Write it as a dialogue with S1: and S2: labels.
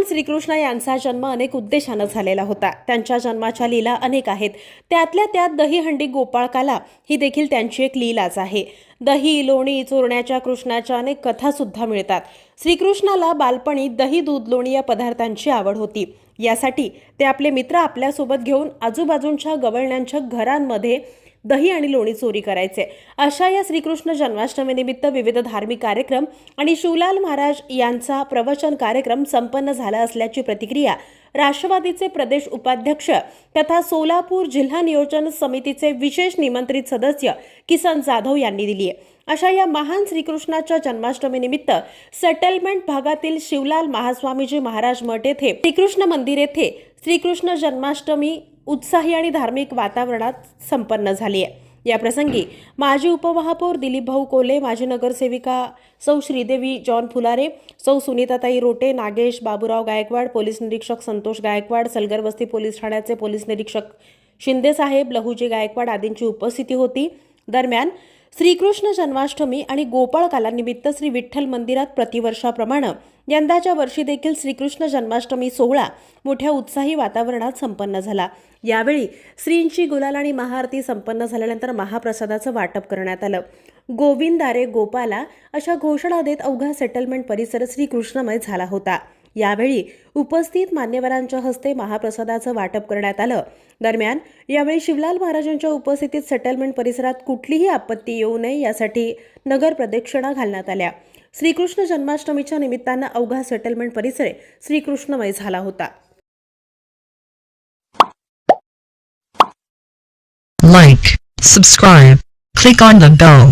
S1: श्रीकृष्ण यांचा जन्म अनेक उद्देशानं झालेला होता। त्यांच्या जन्माच्या लीला अनेक आहेत। त्यातल्या त्यात दहीहंडी गोपाळकाला ही देखील त्यांची एक लीलाच आहे। दही, लोणी, चोरण्याच्या कृष्णाच्या अनेक कथा सुद्धा मिळतात। श्रीकृष्णाला बालपणी दही, दूध, लोणी या पदार्थांची आवड होती। यासाठी ते आपले मित्र आपल्यासोबत घेऊन आजूबाजूच्या गवळण्यांच्या घरांमध्ये दही आणि लोणी चोरी करायचे। अशा या श्रीकृष्ण जन्माष्टमीनिमित्त विविध धार्मिक कार्यक्रम आणि शिवलाल महाराज यांचा प्रवचन कार्यक्रम संपन्न झाला असल्याची प्रतिक्रिया राष्ट्रवादीचे प्रदेश उपाध्यक्ष तथा सोलापूर जिल्हा नियोजन समितीचे विशेष निमंत्रित सदस्य किसन जाधव यांनी दिली आहे। अशा या महान श्रीकृष्णाच्या जन्माष्टमीनिमित्त सेटलमेंट भागातील शिवलाल महास्वामीजी महाराज मठ येथे श्रीकृष्ण मंदिर येथे श्रीकृष्ण जन्माष्टमी उत्साही आणि धार्मिक वातावरणात संपन्न झाली आहे। या प्रसंगी माजी उपमहापौर दिलीप भाऊ कोले, माजी नगरसेविका सौ श्रीदेवी जॉन फुलारे, सौ सुनीताताई रोटे, नागेश बाबूराव गायकवाड, पोलीस निरीक्षक संतोष गायकवाड, सलगर वस्ती पोलीस ठाण्याचे पोलीस निरीक्षक शिंदे साहेब, लहुजी गायकवाड आदींची उपस्थिती होती। दरम्यान श्रीकृष्ण जन्माष्टमी आणि गोपाळकालानिमित्त श्री विठ्ठल मंदिरात प्रतिवर्षाप्रमाणे यंदाच्या वर्षी देखील श्रीकृष्ण जन्माष्टमी सोहळा मोठ्या उत्साही वातावरणात संपन्न झाला। यावेळी श्रींची गुलाल आणि महाआरती संपन्न झाल्यानंतर महाप्रसादाचं वाटप करण्यात आलं। गोविंदारे गोपाला अशा घोषणा देत अवघा सेटलमेंट परिसर श्रीकृष्णमय झाला होता। यावेळी उपस्थित मान्यवरांच्या हस्ते महाप्रसादाचं वाटप करण्यात आलं। दरम्यान यावेळी शिवलाल महाराजांच्या उपस्थितीत सेटलमेंट परिसरात कुठलीही आपत्ती येऊ नये यासाठी नगर प्रदक्षिणा घालण्यात आल्या। श्रीकृष्ण जन्माष्टमीच्या निमित्तानं अवघा सेटलमेंट परिसर श्रीकृष्णमय झाला होता।
S2: Like, subscribe, click on the bell.